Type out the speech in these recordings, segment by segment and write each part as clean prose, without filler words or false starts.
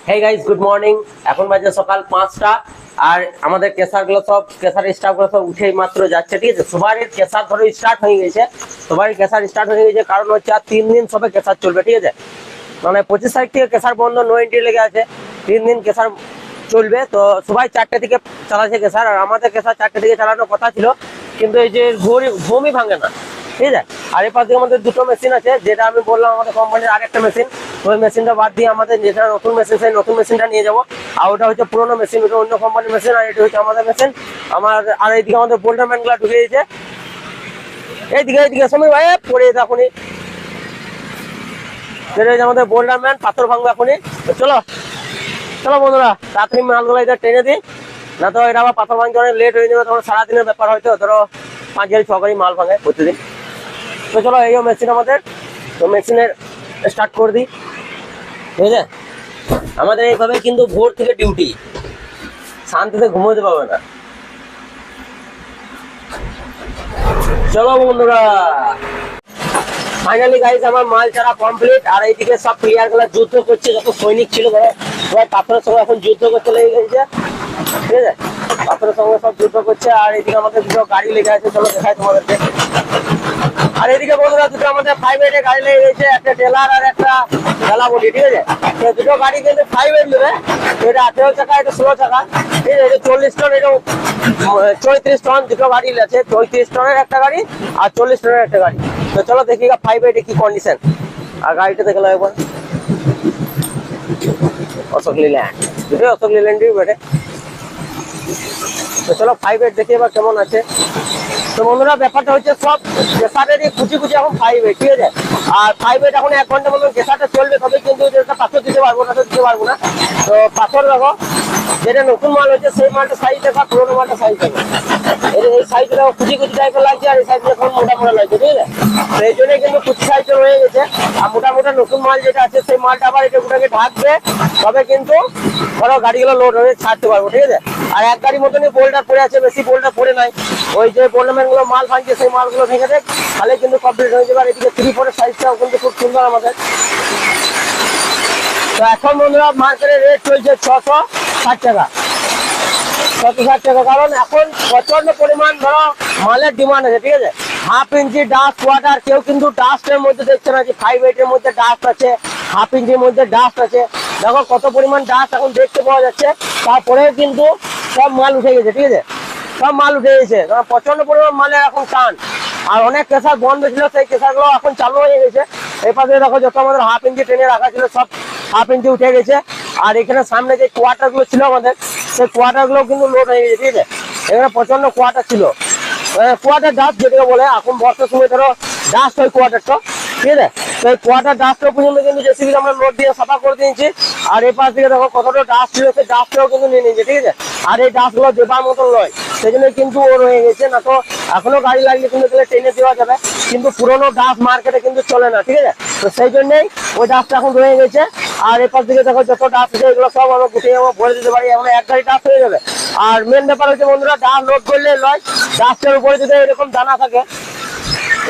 Hey guys, good morning. এখন বাজে সকাল 5টা। আর আমাদের কেসারগুলো সব কেসার স্টাফগুলো সব উঠেই মাত্র যাচ্ছে, ঠিক আছে। সবারই কেসার ধরো স্টার্ট হয়ে গেছে, সবারই কেসার স্টার্ট হয়ে গেছে। কারণ হচ্ছে আর 3 দিন সবে কেসার চলবে, ঠিক আছে। মানে 25 তারিখ থেকে কেসার বন্ধ, নো এন্ট্রি লেগে আছে। 3 দিন কেসার চলবে। তো সবাই 4টে থেকে চালাচ্ছে কেসার, আর আমাদের কেসার 4টে থেকে চালানোর কথা ছিল, কিন্তু এই যে ঘুমই ভাঙে না, ঠিক আছে। আর এই পাশে আমাদের দুটো মেশিন আছে, যেটা আমি বললাম আমাদের কোম্পানির আরেকটা মেশিন। ওই মেশিনটা বাদ দিয়ে আমাদের যেটা নতুন মেশিন, সেই নতুন মেশিনটা নিয়ে যাবো। আর ওটা হচ্ছে পুরোনো মেশিন, ওটা অন্য কোম্পানির মেশিন, আর এটা হচ্ছে আমাদের মেশিন। আর এইদিকে আমাদের বোল্ডার ম্যানগুলো ঢুকে দিয়েছে। এইদিকে সময় ভাই পড়ে যেতে এখনই। সেটা হচ্ছে আমাদের বোল্ডার ম্যান, পাথর ভাঙবো এখনই। চলো চলো বন্ধুরা, তাড়াতাড়ি মালগুলো এটা টেনে দিই, না তো এটা আবার পাথর ভাঙতে অনেক লেট হয়ে যাবে। তখন সারাদিনের ব্যাপার, হয়তো ধরো 5 গাড়ি 6 গাড়ি মাল ভাঙে প্রতিদিন। তো চলো, এই মেশিন আমাদের। তো মেশিনের স্টার্ট করে দিই, ঠিক আছে। আমাদের এইভাবে কিন্তু ভোর থেকে ডিউটি, শান্তিতে ঘুমোতে পারবে না। চলো বন্ধুরা, ফাইনালি গাইস আমার মাল ছাড়া কমপ্লিট। আর এইদিকে সব প্লেয়ার গুলা যুদ্ধ করছে, যত সৈনিক ছিল ধরো সবাই পাথরের সঙ্গে এখন যুদ্ধ করতে লেগে গেছে, ঠিক আছে। পাথরের সঙ্গে সব যুদ্ধ করছে। আর এইদিকে আমাদের দুটো গাড়ি লেগে আছে, চলো দেখাই তোমাদেরকে। আর এদিকে বন্ধুরা দুটো আমাদের 5-8 গাড়ি লেগে গেছে, একটা টেলার আর একটা ঠেলা বডি, ঠিক আছে। তো দুটো গাড়ি কিন্তু 5-8 নেবে, এটা 18 চাকা, এটা 16 চাকা, ঠিক আছে। এটা 40 টন, এটা 34 টন। দুটো গাড়ি আছে, 34 টনের একটা গাড়ি আর 40 টনের একটা গাড়ি। তো চলো দেখি 5-8 কি কন্ডিশন। আর গাড়িটা দেখলাম একবার, অশোক লিল্যান্ড, দুটো অশোক লিল্যান্ডই বেটে। তো চলো 5-8 দেখি এবার কেমন আছে। তো বন্ধুরা ব্যাপারটা হচ্ছে সব কেসারেরই কুচি এখন 5-8, ঠিক আছে। আর 5-8 এখন 1 ঘন্টা মতন কেসারটা চলবে, তবে কিন্তু পাথর দিতে পারবো না, তো পাথর দেখো, যেটা নতুন মাল হচ্ছে সেই মালটা সাইজ দেখা, পুরোনো মালটা সাইজ দেখা। এই সাইজটা কুচি টাইপের লাগছে, আর এই সাইজটা এখন মোটা লাগছে, ঠিক আছে। তো এই জন্যই কিন্তু কুচি সাইজটা রয়ে গেছে। আর মোটা নতুন মাল যেটা আছে সেই মালটা আবার এটা ওটাকে ঢাকবে, তবে কিন্তু ধরো গাড়িগুলো লোড হয়ে ছাড়তে পারবো, ঠিক আছে। আর এক গাড়ি মতনই বোল্ডার পড়ে আছে, বেশি বোল্ডার পড়ে নাই। ওই যে বোল্ডারম্যান গুলো মাল ভাঙছে, সেই মালগুলো ভেঙে দেখ, তাহলে কিন্তু কমপ্লিট হয়ে যাবে। আর এদিকে 3-4 সাইজটাও কিন্তু খুব সুন্দর আমাদের। তো এখন বন্ধুরা মার্কেটের রেট চলছে 660 টাকা, 660 টাকা। কারণ এখন প্রচন্ড পরিমাণ ধরো মালের ডিমান্ড আছে, ঠিক আছে। হাফ ইঞ্চি ডাস্ট ওয়াটার, কেউ কিন্তু ডাস্টের মধ্যে দেখছে না যে 5-8 এর মধ্যে ডাস্ট আছে, হাফ ইঞ্চির মধ্যে ডাস্ট আছে। দেখো কত পরিমাণ ডাস্ট এখন দেখতে পাওয়া যাচ্ছে। তারপরে কিন্তু সব মাল উঠে গেছে, ঠিক আছে, সব মাল উঠে গেছে। প্রচন্ড পরিমাণ মালের এখন টান। আর অনেক কেসার বন্ধ ছিল, সেই কেসারগুলো এখন চালু হয়ে গেছে। এই পাশে দেখো যত আমাদের হাফ ইঞ্চি ট্রেনে রাখা ছিল, সব হাফ ইঞ্চি উঠে গেছে। আর এখানে সামনে যে কোয়ার্টার গুলো ছিল আমাদের, সেই কোয়ার্টার গুলো কিন্তু লোড হয়ে গেছে, ঠিক আছে। এখানে প্রচন্ড কোয়ার্টার ছিল, কোয়ার্টার ডাস্ট যেটাকে বলে। এখন বর্ষার সময় ধরো ডাস্ট হয় কোয়ার্টারটা, ঠিক আছে। তো এই কোয়ার্টার ডাস্টটা পর্যন্ত কিন্তু জেসিবি আমরা লোড দিয়ে সাফা করে দিয়েছি। আর এই পাশ থেকে দেখো কতটা ডাস্ট ছিল, সেই ডাস্টটাও কিন্তু নিয়ে নিয়েছে, ঠিক আছে। আর এই ডাস্টগুলো দেবার মতন নয়, সেই জন্য কিন্তু ও রয়ে গেছে। না তো এখনো গাড়ি লাগলে কিন্তু টেনে দেওয়া যাবে, কিন্তু পুরোনো ডাস্ট মার্কেটে কিন্তু চলে না, ঠিক আছে। তো সেই জন্যই ওই ডাস্টটা এখন রয়ে গেছে। আর এপাশ দিকে দেখো যত ডাস্ট আছে এগুলো সব আমরা গুটিয়ে ভরে দিতে পারি, এমন এক গাড়ি ডাস্ট হয়ে যাবে। আর মেন ব্যাপার হচ্ছে বন্ধুরা, ডাস্ট লোড করলে নয়, ডাস্টের উপরে যদি এরকম দানা থাকে,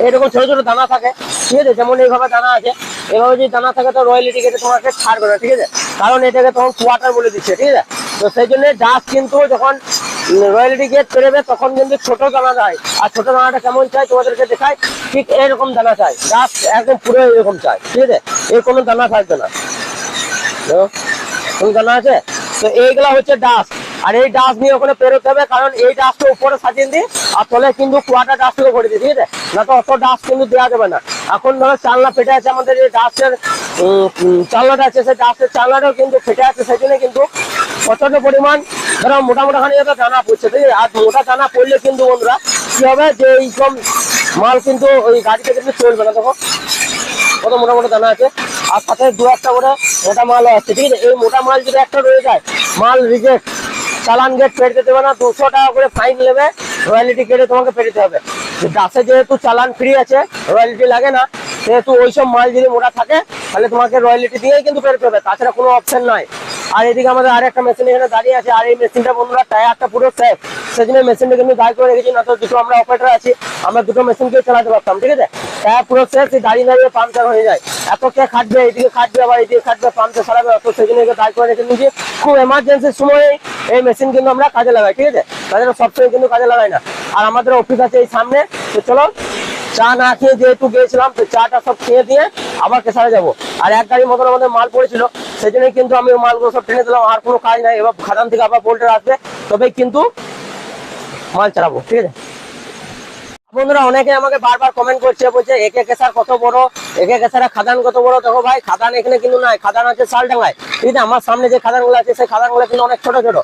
এরকম ছোট ছোট দানা থাকে, ঠিক আছে, যেমন এইভাবে দানা আছে, এভাবে যদি দানা থাকে তো রয়্যালিটি গেটে তোমাকে ছাড়বে না, ঠিক আছে। কারণ এটাকে তখন কোয়ার্টার বলে দিচ্ছে, ঠিক আছে। তো সেই জন্য ডাস্ট কিন্তু যখন রয়্যালিটি গেট পেরোবে তখন কিন্তু ছোট দানা দেয়। আর ছোট দানাটা কেমন চাই তোমাদেরকে দেখায়, ঠিক এরকম দানা চাই। ডাস্ট একদম পুরো এরকম চাই, ঠিক আছে। এর কোনো দানা থাকবে না, কোন দানা আছে। তো এইগুলা হচ্ছে ডাস্ট। আর এই ডাস্ট নিয়ে ওখানে পেরোতে হবে, কারণ এই ডাস্টটা উপরে সাজিয়ে দিই আর তলে কিন্তু কোয়ার্টার ডাস্টকে করে দিই, ঠিক আছে। না তো অত ডাস্ট কিন্তু দেওয়া যাবে না। এখন ধরো চালনা ফেটে আছে, আমাদের যে ডাস্টের চালনাটা আছে, সেই ডাস্টের চালনাটাও কিন্তু ফেটে আছে। সেই জন্য কিন্তু প্রচন্ড পরিমাণ ধরো মোটাখানি দানা পড়ছে, ঠিক আছে। আর মোটা দানা পড়লে কিন্তু বন্ধুরা কি হবে, যে এইরকম মাল কিন্তু ওই গাড়িতে কিন্তু চলবে না। দেখো কত মোটা দানা আছে, আর সাথে 2-1টা করে মোটা মালও আছে, ঠিক আছে। এই মোটা মাল যদি একটা রয়ে যায়, মাল রিজেক্ট, চালান গেট পেরতে দেবে না, 200 টাকা করে ফাইন নেবে, রয়্যালিটি কেটে তোমাকে পেরতে হবে। দাসে যেহেতু চালান ফ্রি আছে, রয়্যালিটি লাগে না, সেহেতু ওইসব মাল যদি মোটা থাকে তাহলে তোমাকে রয়্যালিটি দিয়েই কিন্তু পেরতে হবে, তাছাড়া কোনো অপশন নাই। আর এদিকে আমাদের আরেকটা মেশিন এখানে দাঁড়িয়ে আছে, আর এই মেশিনটা বন্ধুরা টায়ারটা পুরো সেফ, সেজন্য মেশিনটা কিন্তু দাঁড় করে রেখেছি, না তো দুটো আমরা অপারেটর আছি, আমরা দুটো মেশিনকে চালাতে পারতাম, ঠিক আছে। টায়ার পুরো সেফ, দাঁড়িয়ে দাঁড়িয়ে পাংচার হয়ে যায়, এত কে খাটবে, এইদিকে খাটবে আবার এইদিকে খাটবে, পাম্পে সারাবে, অত সেজন্য দাঁড় করে রেখে নিয়েছি। খুব এমার্জেন্সির সময় এই মেশিন কিন্তু আমরা কাজে লাগাই, ঠিক আছে, তাদের সবসময় কিন্তু কাজে লাগাই না। আর আমাদের অফিস আছে এই সামনে, তো চলো চা না খেয়ে যেহেতু গিয়েছিলাম, তো চাটা সব খেয়ে দিয়ে আবার কেসারে যাবো। আর এক গাড়ির মতন আমাদের মাল পড়েছিল, সেই জন্যই কিন্তু আমি মালগুলো সব টেনে দিলাম, আর কোনো কাজ নাই। এবার খাদান থেকে আবার বোল্টার আসবে, তবেই কিন্তু মাল চালাবো, ঠিক আছে। বন্ধুরা অনেকে আমাকে বারবার কমেন্ট করছে, বলছে একে কেসার কত বড়, একে কেসারের খাদান কত বড়। দেখো ভাই, খাদান এখানে কিন্তু নাই, খাদান আছে শালডাঙ্গায়, ঠিক আছে। আমার সামনে যে খাদানগুলো আছে সেই খাদানগুলো কিন্তু অনেক ছোট ছোট।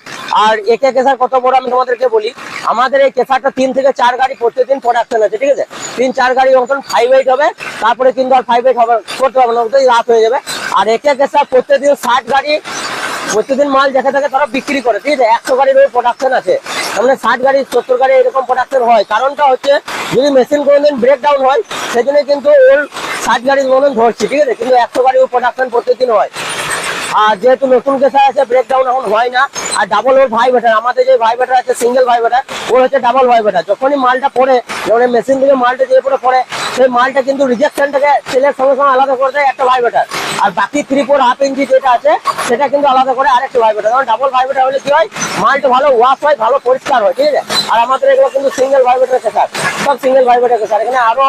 আর একে কেসার কত বড় আমি তোমাদেরকে বলি, আমাদের এই কেসারটা 3 থেকে 4 গাড়ি প্রত্যেকদিন প্রোডাকশন আছে, ঠিক আছে। 3-4 গাড়ি মতন 5-8 হবে, তারপরে কিন্তু আর 5-8 হবে করতে হবে না, ওটাই রাত হয়ে যাবে। আর একে কেসার প্রত্যেকদিন 60 গাড়ি প্রত্যেকদিন মাল দেখে থাকে তারা বিক্রি করে, ঠিক আছে। 100 গাড়ির ওই প্রোডাকশন আছে, মানে 60 গাড়ি 70 গাড়ি এরকম প্রোডাকশন হয়। কারণটা হচ্ছে যদি মেশিন কোনোদিন ব্রেকডাউন হয়, সেজন্য কিন্তু ওর 60 গাড়ির মতন ধরছি, ঠিক আছে। কিন্তু 100 গাড়ি ওর প্রোডাকশন প্রত্যেকদিন হয়। আর যেহেতু নতুন কেসার আছে, ব্রেকডাউন এখন হয় না। আর ডাবল ওর ভাইব্রেটার, আমাদের যে ভাইব্রেটার আছে সিঙ্গেল ভাইব্রেটার, ওর হচ্ছে ডাবল ভাইব্রেটার। যখনই মালটা পড়ে, যখন মেশিন থেকে মালটা যে পড়ে সেই মালটা কিন্তু রিজেকশনটাকে সেলের সঙ্গে সঙ্গে আলাদা করে দেয় একটা ভাইব্রেটার। আর বাকি 3-4 ইঞ্চি যেটা আছে সেটা কিন্তু আলাদা করে আরেকটা ভাইব্রেটার। কারণ ডাবল ভাইব্রেটার হলে কি হয়, মালটা ভালো ওয়াশ হয়, ভালো পরিষ্কার হয়, ঠিক আছে। আর আমাদের এগুলো কিন্তু সিঙ্গেল ভাইব্রেটার কেসার, সব সিঙ্গেল ভাইব্রেটার কেসার। এখানে আরো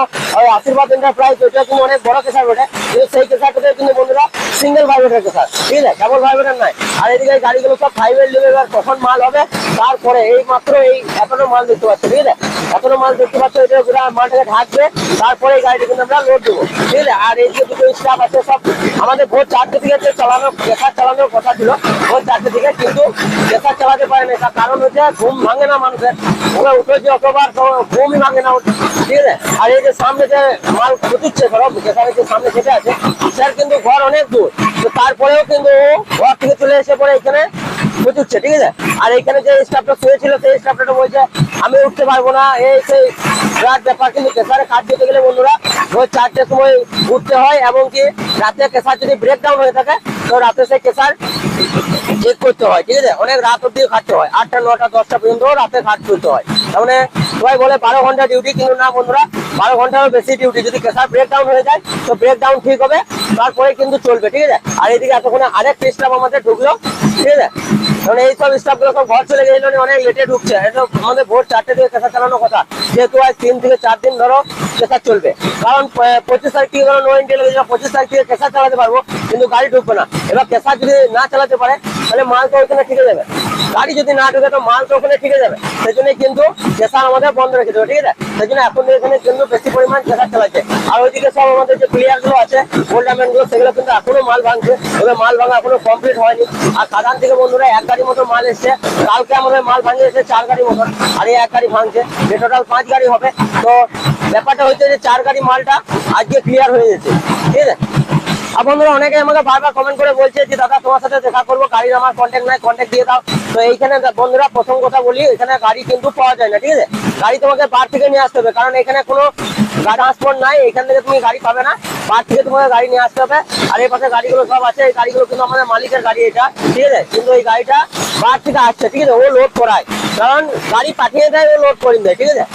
আশীর্বাদ এন্টারপ্রাইজ, ওইটা কিন্তু অনেক বড় কেসার বটে, কিন্তু সেই কেসারটাতে কিন্তু বন্ধুরা সিঙ্গেল ভাইব্রেটার কেসার, ঠিক আছে, ডাবল ভাইব্রেটার নাই। আর এদিকে গাড়িগুলো সব 5-8 নেবে, এবার কখন মাল হবে তারপরে। এই মাত্র এই এখনো মাল দেখতে পাচ্ছ, ঠিক আছে, এখনো মাল দেখতে পাচ্ছ, এটা মালটাকে ঢাকবে, তারপরে এই গাড়িটা কিন্তু আমরা লোড দেবো, ঠিক আছে। আর এই যে দুটো স্টাফ আছে সব আমাদের ভোর 4টে থেকে কেসার চালানোর কথা ছিল, ভোর 4টে থেকে, কিন্তু কেসার চালাতে পারে না। তার কারণ হচ্ছে ঘুম ভাঙে না মানুষের, ওরা উঠে যে অতবার ঘুমই ভাঙে না, ঠিক আছে। আর এই যে সামনে যে মাল খুঁজছে, ধরো কেসারের যে সামনে যেটা আছে, স্যার কিন্তু ঘর অনেক দূর, তো তারপরেও কিন্তু ঘর থেকে চলে এসে পরে এখানে বুঝছে, ঠিক আছে। আর এখানে যে স্টাফটা শুয়েছিল সেই স্টাফটা বলছে আমি উঠতে পারবো না, এই সেই বিরাট ব্যাপার। কিন্তু কেসারে কাজ দিতে গেলে বন্ধুরা রোজ 4টের সময় উঠতে হয়, এবং কি রাতে কেসার যদি ব্রেকডাউন হয়ে থাকে তো রাতে সেই কেসার চেক করতে হয়, ঠিক আছে। অনেক রাত অব্দি খাটতে হয়, 8টা 9টা 10টা পর্যন্ত রাতে কাজ করতে হয়। তার মানে সবাই বলে 12 ঘন্টা ডিউটি, কিন্তু না বন্ধুরা, 12 ঘন্টারও বেশি ডিউটি। যদি কেসার ব্রেকডাউন হয়ে যায় তো ব্রেকডাউন ঠিক হবে, তারপরে কিন্তু চলবে, ঠিক আছে। আর এদিকে এতক্ষণে আরেকটা স্টাফ আমাদের ঢুকলো, ঠিক আছে। কারণ এইসব স্টাফ গুলো সব ঘর চলে গেছিল, অনেক লেটে ঢুকছে। এটা আমাদের ভোর 4টে থেকে কেসার চালানোর কথা, যেহেতু আজ 3 থেকে 4 দিন ধরো কেসার চলবে। কারণ 25 তারিখ থেকে ধরো নো এন্ট্রি লেগে যাবে, 25 তারিখ থেকে কেসার চালাতে পারবো, কিন্তু গাড়ি ঢুকবে না। এবার কেসার যদি না চালাতে পারে তাহলে মাল তো ওইখানে ঠিকে যাবে, গাড়ি যদি না ঢুকে তো মাল তো ওখানে ঠিকে যাবে। সেই জন্য কিন্তু কেসার আমাদের বন্ধ রেখে দেবে, ঠিক আছে। সেই জন্য এখন এখানে কিন্তু বেশি পরিমাণ কেসার চালাচ্ছে। আর ওইদিকে সব আমাদের যে প্লেয়ার গুলো আছে, ওল্ডারম্যান গুলো, সেগুলো কিন্তু এখনো মাল ভাঙছে, তবে মাল ভাঙা এখনো কমপ্লিট হয়নি। আর খাদান থেকে বন্ধুরা 1 গাড়ি মতো মাল এসছে, কালকে আমাদের মাল ভাঙে এসে 4 গাড়ি মতন, আর এই 1 গাড়ি ভাঙছে, যে টোটাল 5 গাড়ি হবে। তো ব্যাপারটা হচ্ছে যে 4 গাড়ি মালটা আজকে ক্লিয়ার হয়ে গেছে, ঠিক আছে। আর বন্ধুরা অনেকে আমাকে বারবার কমেন্ট করে বলছে যে দাদা তোমার সাথে দেখা করবো, গাড়ির আমার কন্ট্যাক্ট নাই, কন্ট্যাক্ট দিয়ে দাও। তো এইখানে বন্ধুরা প্রথম কথা বলি, এখানে গাড়ি কিন্তু পাওয়া যায় না, ঠিক আছে। গাড়ি তোমাকে বার থেকে নিয়ে আসতে হবে, কারণ এখানে কোনো ট্রান্সপোর্ট নাই, এখান থেকে তুমি গাড়ি পাবে না, বার থেকে তোমাকে গাড়ি নিয়ে আসতে হবে। আর এই পাশে গাড়িগুলো সব আছে, এই গাড়িগুলো কিন্তু আমাদের মালিকের গাড়ি এটা, ঠিক আছে। কিন্তু এই গাড়িটা বার থেকে আসছে, ঠিক আছে, ও লোড করায়, কারণ গাড়ি পাঠিয়ে দেয়, ও লোড করে দেয়, ঠিক আছে।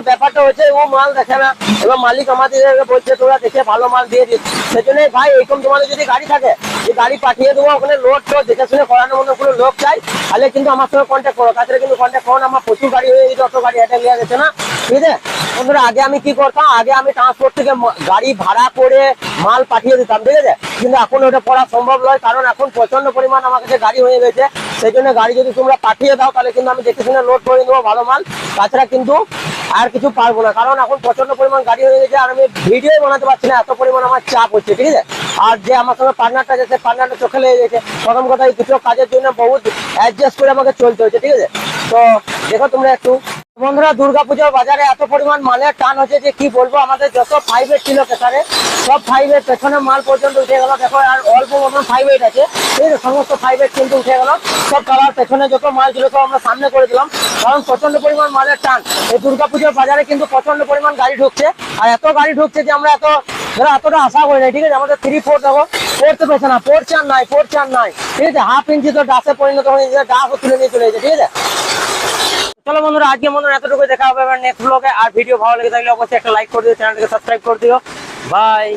ব্যাপারটা হচ্ছে ও মাল দেখে না, এবার মালিক আমাদের বলছে তোরা দেখে ভালো মাল দিয়ে দিস। সেজন্য ভাই এরকম তোমাদের যদি গাড়ি থাকে, যে গাড়ি পাঠিয়ে দেবো, ওখানে লোড টোড দেখে শুনে করানোর মতো কোনো লোক চাই, তাহলে কিন্তু আমার সঙ্গে কন্ট্যাক্ট করো। তাছাড়া কিন্তু কন্ট্যাক্ট করো না, আমার প্রচুর গাড়ি হয়ে গেছে, অত গাড়ি হেঁটে নিয়ে গেছে না, ঠিক আছে। বন্ধুরা আগে আমি কি করতাম, আগে আমি ট্রান্সপোর্ট থেকে গাড়ি ভাড়া করে মাল পাঠিয়ে দিতাম, ঠিক আছে। কিন্তু এখন ওটা করা সম্ভব নয়, কারণ এখন প্রচন্ড পরিমাণ আমার কাছে গাড়ি হয়ে গেছে। সেই জন্য গাড়ি যদি তোমরা পাঠিয়ে দাও তাহলে কিন্তু আমি দেখে শুনে লোড করে দেবো ভালো মাল, তাছাড়া কিন্তু আর কিছু পারবো না, কারণ এখন প্রচন্ড পরিমাণ গাড়ি হয়ে গেছে। আর আমি ভিডিও বানাতে পারছি না, এত পরিমাণ আমার চাপ হচ্ছে, ঠিক আছে। আর যে আমার সঙ্গে পার্টনারটা আছে, সেই পার্টনারটা চোখে লেগে গেছে। প্রথম কথা এই দুটো কাজের জন্য বহুত অ্যাডজাস্ট করে আমাকে চলতে হয়েছে, ঠিক আছে। তো দেখো তোমরা একটু বন্ধুরা দুর্গাপূজার বাজারে এত পরিমাণ মালের টান হচ্ছে যে কি বলবো, আমাদের যত 5-8 ছিল পেছনে সব 5-8 পেছনে মাল পর্যন্ত উঠে গেল। দেখো আর অল্প মতন 5-8 আছে, ঠিক আছে, সমস্ত 5-8 কিন্তু উঠে গেল সব কালার। পেছনে যত মাল ছিল সব আমরা সামনে করে দিলাম, কারণ প্রচন্ড পরিমাণ মালের টান। এই দুর্গাপূজার বাজারে কিন্তু প্রচন্ড পরিমাণ গাড়ি ঢুকছে, আর এত গাড়ি ঢুকছে যে আমরা এতটা আশা করি নাই, ঠিক আছে। আমাদের 3-4 দেখো পড়তে পেছে না, পড়ছে আর নাই, ঠিক আছে। 1/2 ইঞ্চি তো ডাসে পরিণত হয়ে গেছে, ডাসও তুলে নিয়ে চলে গেছে, ঠিক আছে। চলো বন্ধুরা, আজকে মতন এতটুকু, দেখা হবে নেক্সট ব্লগে। আর ভিডিও ভালো লেগে থাকলে অবশ্যই একটা লাইক করে দিও, চ্যানেলটাকে সাবস্ক্রাইব করে দিও। বাই।